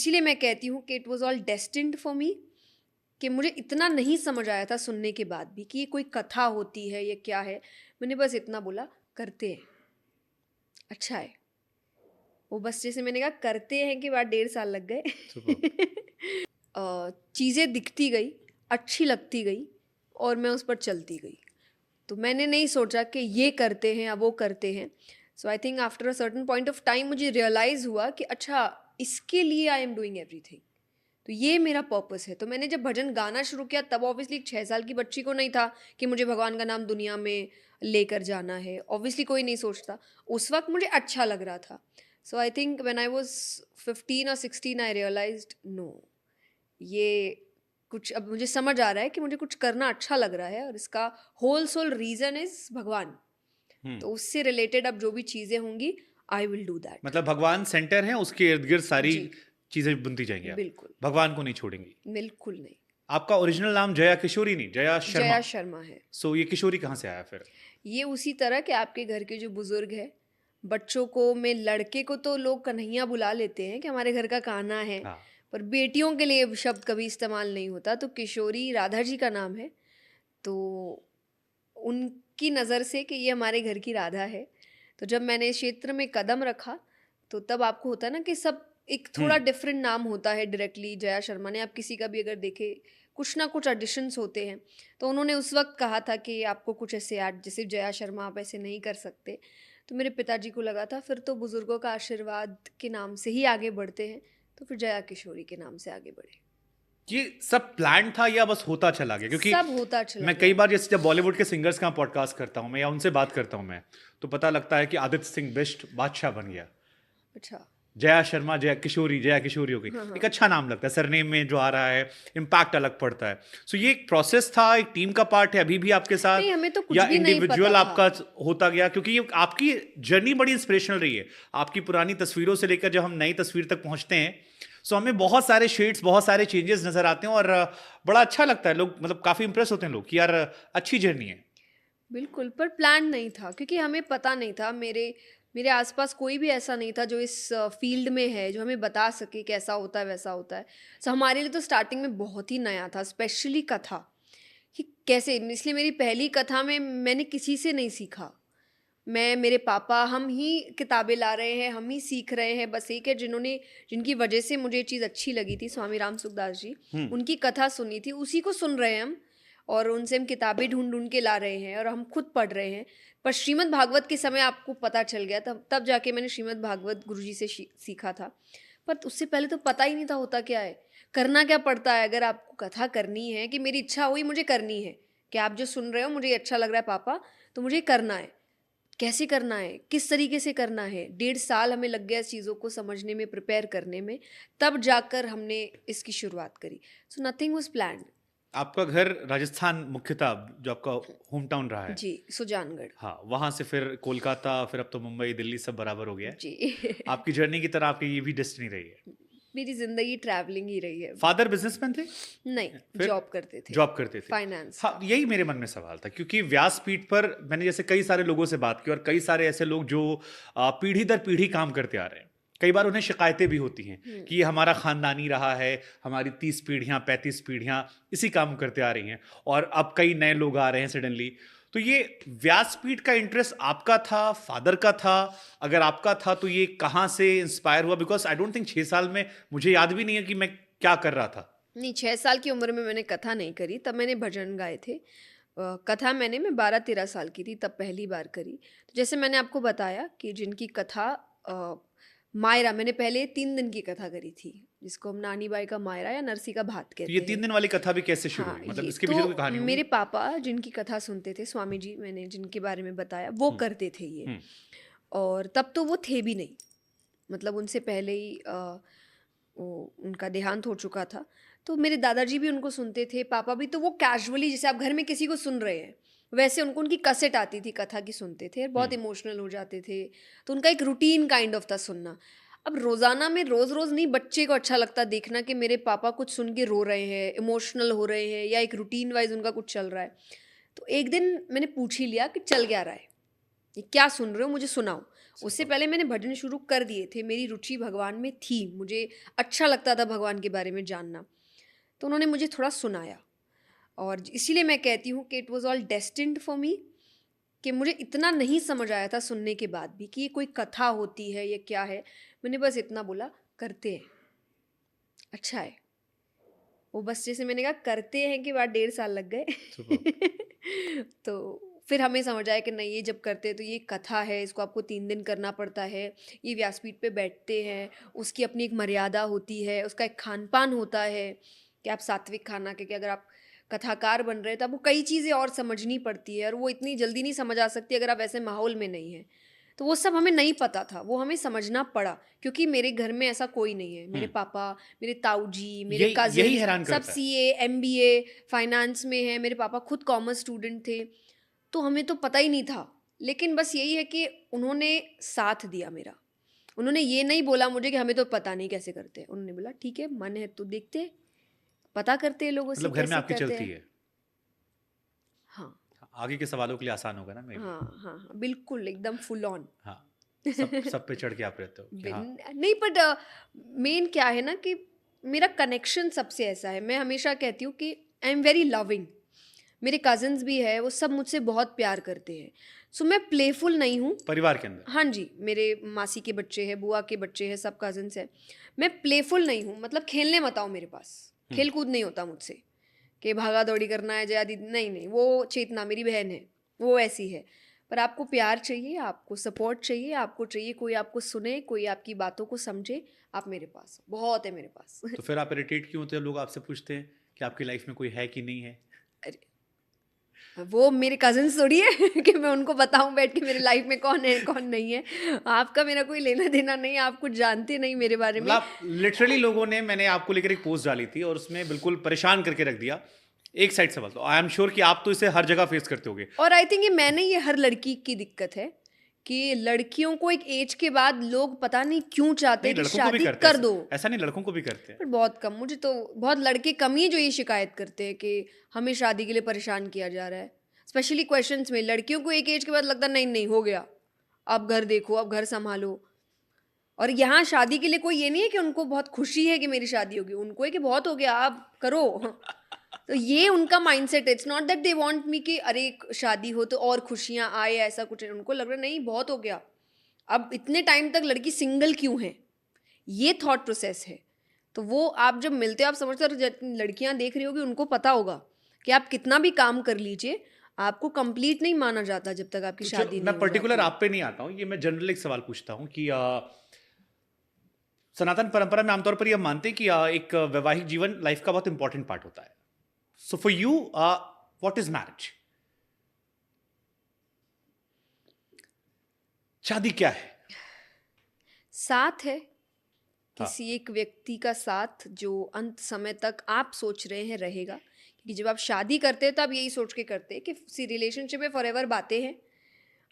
इसीलिए मैं कहती हूँ कि it was all destined for me, कि मुझे इतना नहीं समझ आया था सुनने के बाद भी कि ये कोई कथा होती है, ये क्या है। मैंने बस इतना बोला, करते हैं, अच्छा है। वो बस जैसे मैंने कहा करते हैं के बाद 1.5 साल लग गए। चीज़ें दिखती गई, अच्छी लगती गई और मैं उस पर चलती गई। तो मैंने नहीं सोचा कि ये करते हैं या वो करते हैं। So I think after a certain point of time मुझे रियलाइज़ हुआ कि अच्छा, इसके लिए आई एम डूइंग एवरीथिंग, तो ये मेरा पर्पस है। तो मैंने जब भजन गाना शुरू किया तब ऑब्वियसली 6 साल की बच्ची को नहीं था कि मुझे भगवान का नाम दुनिया में लेकर जाना है। ऑब्वियसली कोई नहीं सोचता। उस वक्त मुझे अच्छा लग रहा था। So I think when I was 15 और 16 आई रियलाइज्ड नो, ये कुछ अब मुझे समझ आ रहा है कि मुझे कुछ करना अच्छा लग रहा है और इसका होल सोल रीजन इज भगवान। तो उससे रिलेटेड अब जो भी चीज़ें होंगी आई विल डू दैट। मतलब भगवान सेंटर है, उसके इर्द गिर्द सारी जी चीजें बुनती जाएंगी आप, बिल्कुल भगवान को नहीं छोड़ेंगी। बिल्कुल नहीं। आपका ओरिजिनल नाम जया किशोरी नहीं, जया शर्मा। जया शर्मा है। सो ये किशोरी कहाँ से आया फिर? ये उसी तरह के आपके घर के जो बुजुर्ग है, बच्चों को में लड़के को तो लोग कन्हैया बुला लेते हैं कि हमारे घर का कान्हा है, हाँ। पर बेटियों के लिए शब्द कभी इस्तेमाल नहीं होता। तो किशोरी राधा जी का नाम है, तो उनकी नज़र से कि ये हमारे घर की राधा है। तो जब मैंने इस क्षेत्र में कदम रखा तो तब आपको होता है ना कि सब एक थोड़ा डिफरेंट नाम होता है डायरेक्टली। जया शर्मा ने, आप किसी का भी अगर देखे, कुछ ना कुछ एडिशंस होते हैं। तो उन्होंने उस वक्त कहा था कि आपको कुछ ऐसे ऐड, जैसे जया शर्मा आप ऐसे नहीं कर सकते। तो मेरे पिताजी को लगा था फिर तो बुज़ुर्गों का आशीर्वाद के नाम से ही आगे बढ़ते हैं, तो फिर जया किशोरी के नाम से आगे बढ़े। ये सब प्लान था या बस होता चला गया? क्योंकि सब होता चला मैं गया। कई बार जैसे जब बॉलीवुड के सिंगर्स का पॉडकास्ट करता हूँ मैं या उनसे बात करता हूँ मैं, तो पता लगता है कि आदित्य सिंह बिष्ट बादशाह बन गया, अच्छा। जया शर्मा जया किशोरी हो गई। हाँ हाँ एक अच्छा नाम लगता है, सरनेम में जो आ रहा है इम्पैक्ट अलग पड़ता है। सो ये एक प्रोसेस था, एक टीम का पार्ट है अभी भी आपके नहीं, साथ, हमें तो कुछ या भी नहीं पता इंडिविजुअल था। आपका होता गया? क्योंकि ये आपकी जर्नी बड़ी इंस्पिरेशनल रही है, आपकी पुरानी तस्वीरों से लेकर जब हम नई तस्वीर तक पहुंचते हैं, सो हमें बहुत सारे शेड्स, बहुत सारे चेंजेस नजर आते हैं और बड़ा अच्छा लगता है। लोग मतलब काफी इंप्रेस होते हैं लोग कि यार अच्छी जर्नी है। बिल्कुल, पर प्लान नहीं था क्योंकि हमें पता नहीं था। मेरे मेरे आसपास कोई भी ऐसा नहीं था जो इस फील्ड में है, जो हमें बता सके कि ऐसा होता है वैसा होता है। सो हमारे लिए तो स्टार्टिंग में बहुत ही नया था, स्पेशली कथा, कि कैसे, इसलिए मेरी पहली कथा में मैंने किसी से नहीं सीखा। मैं, मेरे पापा, हम ही किताबें ला रहे हैं, हम ही सीख रहे हैं। बस एक है जिन्होंने, जिनकी वजह से मुझे ये चीज़ अच्छी लगी थी, स्वामी राम सुखदास जी, उनकी कथा सुनी थी, उसी को सुन रहे हैं हम, और उनसे हम किताबें ढूंढ ढूंढ के ला रहे हैं और हम खुद पढ़ रहे हैं। पर श्रीमद् भागवत के समय आपको पता चल गया, तब जाके मैंने श्रीमद् भागवत गुरुजी से सीखा था। पर उससे पहले तो पता ही नहीं था होता क्या है, करना क्या पड़ता है। अगर आपको कथा करनी है, कि मेरी इच्छा हुई मुझे करनी है, कि आप जो सुन रहे हो मुझे अच्छा लग रहा है पापा, तो मुझे करना है, कैसे करना है, किस तरीके से करना है। 1.5 साल हमें लग गया चीज़ों को समझने में, प्रिपेयर करने में, तब जाकर हमने इसकी शुरुआत करी। So nothing was planned. आपका घर राजस्थान मुख्यतः, जो आपका होम टाउन रहा है। जी, सुजानगढ़। हाँ, वहां से फिर कोलकाता, फिर अब तो मुंबई दिल्ली सब बराबर हो गया है। जी। आपकी जर्नी की तरह आपकी ये भी डेस्टिनी रही है। मेरी ज़िंदगी ट्रैवलिंग ही रही है। फादर बिजनेसमैन थे? नहीं, फिर जॉब करते थे, जॉब करते थे? फाइनेंस हाँ, में। यही मेरे मन में सवाल था, क्योंकि व्यासपीठ पर मैंने जैसे कई सारे लोगों से बात की और कई सारे ऐसे लोग जो पीढ़ी दर पीढ़ी काम करते आ रहे हैं। कई बार उन्हें शिकायतें भी होती हैं कि ये हमारा खानदानी रहा है, हमारी 30 पीढ़ियां 35 पीढ़ियां इसी काम करते आ रही हैं और अब कई नए लोग आ रहे हैं सडनली। तो ये व्यासपीठ का इंटरेस्ट आपका था, फादर का था? अगर आपका था तो ये कहाँ से इंस्पायर हुआ? बिकॉज आई डोंट थिंक 6 साल में मुझे याद भी नहीं है कि मैं क्या कर रहा था। नहीं, 6 साल की उम्र में मैंने कथा नहीं करी, तब मैंने भजन गाए थे। कथा मैं 12-13 साल की थी तब पहली बार करी। तो जैसे मैंने आपको बताया कि जिनकी कथा मायरा, मैंने पहले 3 दिन की कथा करी थी, जिसको हम नानी बाई का मायरा या नरसी का भात तो ये कहते 3 हैं। दिन वाली कथा भी कैसे शुरू हाँ, हुई? मतलब ये इसके तो पीछे तो कोई कहानी होगी। मेरे पापा जिनकी कथा सुनते थे, स्वामी जी मैंने जिनके बारे में बताया, वो करते थे ये। हम्म। और तब तो वो थे भी नहीं, मतलब उनसे पहले ही उनका देहांत हो चुका था। तो मेरे दादाजी भी उनको सुनते थे, पापा भी। तो वो कैजुअली, जैसे आप घर में किसी को सुन रहे हैं, वैसे उनको उनकी कैसेट आती थी कथा की, सुनते थे और बहुत इमोशनल हो जाते थे। तो उनका एक रूटीन काइंड ऑफ था सुनना। अब रोज़ाना में रोज़ रोज़ नहीं, बच्चे को अच्छा लगता देखना कि मेरे पापा कुछ सुन के रो रहे हैं, इमोशनल हो रहे हैं, या एक रूटीन वाइज उनका कुछ चल रहा है। तो एक दिन मैंने पूछ ही लिया कि चल क्या रहा है, ये क्या सुन रहे हो, मुझे सुनाओ। उससे पहले मैंने भजन शुरू कर दिए थे, मेरी रुचि भगवान में थी, मुझे अच्छा लगता था भगवान के बारे में जानना। तो उन्होंने मुझे थोड़ा सुनाया और इसीलिए मैं कहती हूँ कि it was all destined for me, कि मुझे इतना नहीं समझ आया था सुनने के बाद भी कि ये कोई कथा होती है, ये क्या है। मैंने बस इतना बोला, करते हैं, अच्छा है। वो बस जैसे मैंने कहा करते हैं के बाद 1.5 साल लग गए। तो फिर हमें समझ आया कि नहीं, ये जब करते हैं तो ये कथा है, इसको आपको 3 दिन करना पड़ता है। ये व्यासपीठ पे बैठते हैं, उसकी अपनी एक मर्यादा होती है, उसका एक खान-पान होता है कि आप सात्विक खाना, क्योंकि अगर आप कथाकार बन रहे हैं तो आपको कई चीज़ें और समझनी पड़ती है और वो इतनी जल्दी नहीं समझ आ सकती अगर आप ऐसे माहौल में नहीं हैं। तो वो सब हमें नहीं पता था, वो हमें समझना पड़ा, क्योंकि मेरे घर में ऐसा कोई नहीं है। मेरे पापा, मेरे ताऊ जी, मेरे यही कज़िन्स हैरान सब करता है। सीए, एमबीए, फाइनेंस में हैं। मेरे पापा खुद कॉमर्स स्टूडेंट थे, तो हमें तो पता ही नहीं था। लेकिन बस यही है कि उन्होंने साथ दिया मेरा। उन्होंने ये नहीं बोला मुझे कि हमें तो पता नहीं कैसे करते हैं। उन्होंने बोला ठीक है, मन है तो देखते हैं, पता करते हैं लोगों से मतलब घर में कैसे आपकी करते चलती हैं। है। हाँ, आगे के सवालों के लिए आसान होगा ना मे बी। हाँ, हाँ, हाँ, बिल्कुल एकदम फुल ऑन। हाँ, सब पे चढ़ के आप रहते हो कि हाँ। नहीं, बट मेन क्या है ना कि मेरा कनेक्शन सबसे ऐसा है, मैं हमेशा कहती हूँ कि आई एम वेरी लविंग। मेरे कज़न्स भी है, वो सब मुझसे बहुत प्यार करते हैं। सो मैं प्लेफुल नहीं हूँ। परिवार के अंदर। हाँ जी, मेरे मासी के बच्चे हैं, बुआ के बच्चे हैं, सब कज़न्स हैं। मैं प्लेफुल नहीं हूँ, मतलब खेलने मत आओ मेरे पास, खेल कूद नहीं होता मुझसे कि भागा दौड़ी करना है, जया दीदी, नहीं नहीं, वो चेतना मेरी बहन है, वो ऐसी है। पर आपको प्यार चाहिए, आपको सपोर्ट चाहिए, आपको चाहिए कोई आपको सुने, कोई आपकी बातों को समझे, आप मेरे पास हो, बहुत है मेरे पास। तो फिर आप इरिटेट क्यों होते हैं, लोग आपसे पूछते हैं कि आपकी लाइफ में कोई है कि नहीं है? अरे, वो मेरे कज़न्स थोड़ी है कि मैं उनको बताऊं बैठ के मेरे लाइफ में कौन है कौन नहीं है। आपका मेरा कोई लेना देना नहीं, आप कुछ जानते नहीं मेरे बारे में। मतलब लिटरली लोगों ने, मैंने आपको लेकर एक पोस्ट डाली थी और उसमें बिल्कुल परेशान करके रख दिया। एक साइड सवाल, तो आई एम श्योर कि आप तो इसे हर जगह फेस करते होगे। और आई थिंक ये हर लड़की की दिक्कत है कि लड़कियों को एक एज के बाद लोग पता नहीं क्यों चाहते नहीं, हैं कि लड़कों को भी शादी करते हैं कर ऐसा। दो। ऐसा नहीं, लड़कों को भी करते हैं। पर बहुत कम, मुझे तो बहुत लड़के कम ही हैं जो ये शिकायत करते हैं कि हमें शादी के लिए परेशान किया जा रहा है। स्पेशली क्वेश्चंस में लड़कियों को एक एज के बाद लगता नहीं नहीं हो गया, अब घर देखो, अब घर संभालो। और यहाँ शादी के लिए कोई ये नहीं है कि उनको बहुत खुशी है कि मेरी शादी होगी, उनको है कि बहुत हो गया अब करो। तो ये उनका माइंडसेट है। It's not that they want me कि अरे शादी हो तो और खुशियाँ आए, ऐसा कुछ है। उनको लग रहा नहीं बहुत हो गया, अब इतने टाइम तक लड़की सिंगल क्यों है, ये थॉट प्रोसेस है। तो वो आप जब मिलते हो आप समझते हो, लड़कियां देख रही होगी उनको पता होगा कि आप कितना भी काम कर लीजिए, आपको कंप्लीट नहीं माना जाता जब तक आपकी तो शादी नहीं मैं हो पर्टिकुलर जाती है। आप पे नहीं आता हूँ, ये मैं जनरल एक सवाल पूछता हूँ कि सनातन परंपरा में आमतौर पर यह मानते हैं कि एक वैवाहिक जीवन लाइफ का बहुत इंपॉर्टेंट पार्ट होता है। So for you what is marriage? शादी क्या है? साथ है, हाँ। किसी एक व्यक्ति का साथ जो अंत समय तक आप सोच रहे हैं रहेगा। क्योंकि जब आप शादी करते हैं तो आप यही सोच के करते हैं कि रिलेशनशिप में फॉरएवर बातें हैं,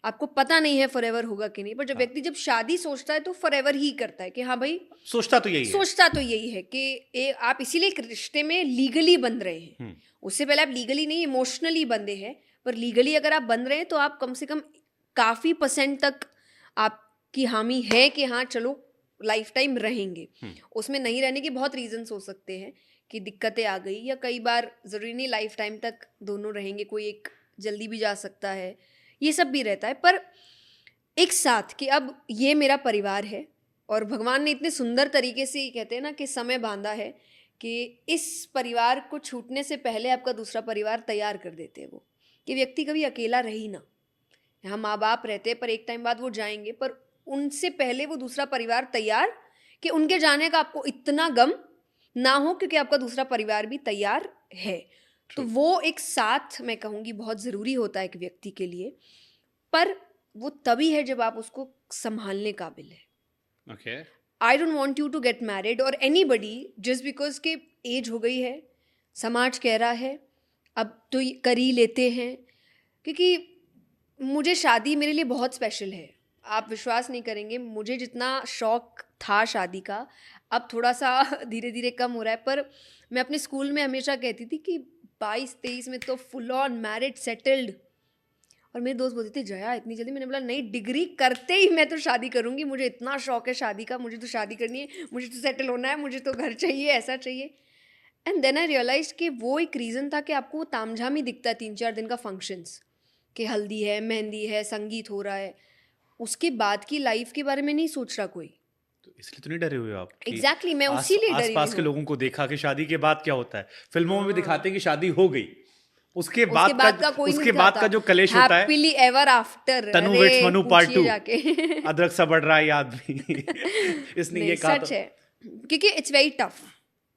आपको पता नहीं है फॉरएवर होगा कि नहीं। पर जब हाँ। व्यक्ति जब शादी सोचता है तो फॉरएवर ही करता है कि हाँ भाई, सोचता तो यही है। सोचता तो यही है कि आप इसीलिए एक रिश्ते में लीगली बंध रहे हैं। उससे पहले आप लीगली नहीं, इमोशनली बंधे हैं। पर लीगली अगर आप बंध रहे हैं तो आप कम से कम काफ़ी % तक आपकी हामी है कि हाँ चलो लाइफ टाइम रहेंगे। उसमें नहीं रहने के बहुत रीजंस हो सकते हैं कि दिक्कतें आ गई, या कई बार ज़रूरी नहीं लाइफ टाइम तक दोनों रहेंगे, कोई एक जल्दी भी जा सकता है, ये सब भी रहता है। पर एक साथ कि अब ये मेरा परिवार है और भगवान ने इतने सुंदर तरीके से, कहते हैं ना कि समय बांधा है कि इस परिवार को छूटने से पहले आपका दूसरा परिवार तैयार कर देते हैं वो, कि व्यक्ति कभी अकेला रही ना। यहाँ माँ बाप रहते हैं पर एक टाइम बाद वो जाएंगे, पर उनसे पहले वो दूसरा परिवार तैयार कि उनके जाने का आपको इतना गम ना हो, क्योंकि आपका दूसरा परिवार भी तैयार है। तो वो एक साथ मैं कहूँगी बहुत ज़रूरी होता है एक व्यक्ति के लिए। पर वो तभी है जब आप उसको संभालने काबिल है। Okay. I don't want you to get married और एनीबडी जस्ट बिकॉज के एज हो गई है, समाज कह रहा है अब तो कर ही लेते हैं। क्योंकि मुझे शादी मेरे लिए बहुत स्पेशल है। आप विश्वास नहीं करेंगे, मुझे जितना शौक था शादी का अब थोड़ा सा धीरे धीरे कम हो रहा है। पर मैं अपने स्कूल में हमेशा कहती थी कि 22-23 में तो फुल ऑन मैरिड सेटल्ड, और मेरे दोस्त बोलते थे जया इतनी जल्दी, मैंने बोला नहीं, डिग्री करते ही मैं तो शादी करूँगी, मुझे इतना शौक है शादी का, मुझे तो शादी करनी है, मुझे तो सेटल होना है, मुझे तो घर चाहिए, ऐसा चाहिए। एंड देन आई रियलाइज कि वो एक रीज़न था कि आपको वो तामझाम ही दिखता है 3-4 दिन का फंक्शंस, कि हल्दी है, मेहंदी है, संगीत हो रहा है, उसके बाद की लाइफ के बारे में नहीं सोच रहा कोई। तो इसलिए तो नहीं डरे हुए आप कि एग्जैक्टली मैं आस उसी लिए डरी हुई आसपास के हूँ। लोगों को देखा कि शादी के बाद क्या होता है, फिल्मों में भी हाँ, दिखाते हैं कि शादी हो गई, उसके उसके बाद बाद का कोई नहीं उसके बाद का दिखाता, जो कलेश होता है, हैप्पीली एवर आफ्टर, तनु अरे वेट्स मनु पार्ट पूछिए 2, जाके। अदरक सा बढ़ रहा है ये आदमी इसने नहीं ये कहा सच तो है, क्योंकि इट्स वेरी टफ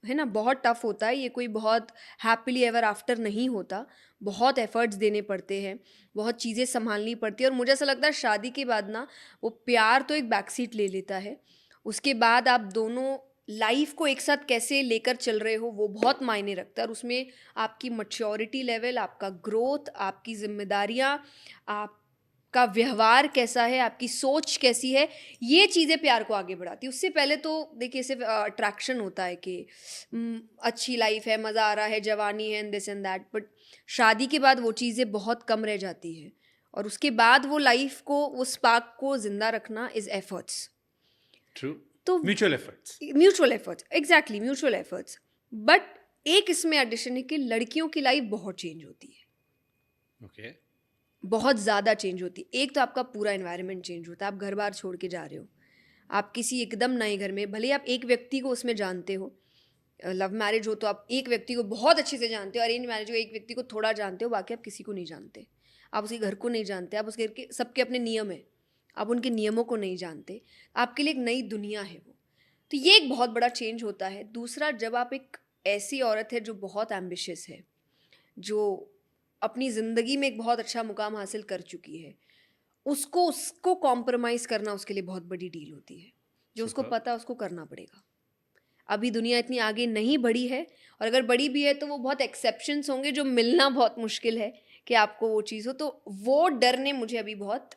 है ना, बहुत टफ होता है ये, कोई बहुत हैप्पीली एवर आफ्टर नहीं होता, बहुत एफर्ट्स देने पड़ते हैं, बहुत चीज़ें संभालनी पड़ती है। और मुझे ऐसा लगता है शादी के बाद ना वो प्यार तो एक बैक सीट ले लेता है, उसके बाद आप दोनों लाइफ को एक साथ कैसे लेकर चल रहे हो वो बहुत मायने रखता है। और उसमें आपकी मैच्योरिटी लेवल, आपका ग्रोथ, आपकी जिम्मेदारियाँ, आपका व्यवहार कैसा है, आपकी सोच कैसी है, ये चीज़ें प्यार को आगे बढ़ाती है। उससे पहले तो देखिए सिर्फ अट्रैक्शन होता है कि अच्छी लाइफ है, मज़ा आ रहा है, जवानी है, and this and that, but शादी के बाद वो चीज़ें बहुत कम रह जाती है। और उसके बाद वो लाइफ को, वो स्पार्क को ज़िंदा रखना इज़ एफर्ट्स। ट्रू, तो mutual efforts. Mutual efforts, exactly mutual efforts. But एक इसमें एडिशन है कि लड़कियों की लाइफ बहुत चेंज होती है, ओके, बहुत ज़्यादा चेंज होती है। एक तो आपका पूरा एनवायरनमेंट चेंज होता है, आप घर बार छोड़ के जा रहे हो, आप किसी एकदम नए घर में, भले ही आप एक व्यक्ति को उसमें जानते हो, लव मैरिज हो तो आप एक व्यक्ति को बहुत अच्छे से जानते हो, अरेंज मैरिज हो एक व्यक्ति को थोड़ा जानते हो, बाकी आप किसी को नहीं जानते, आप उसके घर को नहीं जानते, आप उसके घर के, सबके अपने नियम है, आप उनके नियमों को नहीं जानते, आपके लिए एक नई दुनिया है वो। तो ये एक बहुत बड़ा चेंज होता है। दूसरा, जब आप एक ऐसी औरत है जो बहुत एम्बिशियस है, जो अपनी ज़िंदगी में एक बहुत अच्छा मुकाम हासिल कर चुकी है, उसको कॉम्प्रोमाइज़ करना उसके लिए बहुत बड़ी डील होती है। जो उसको सुपर, पता है उसको करना पड़ेगा। अभी दुनिया इतनी आगे नहीं बढ़ी है, और अगर बढ़ी भी है तो वो बहुत एक्सेप्शंस होंगे जो मिलना बहुत मुश्किल है कि आपको वो चीज़ हो। तो वो डर ने मुझे अभी बहुत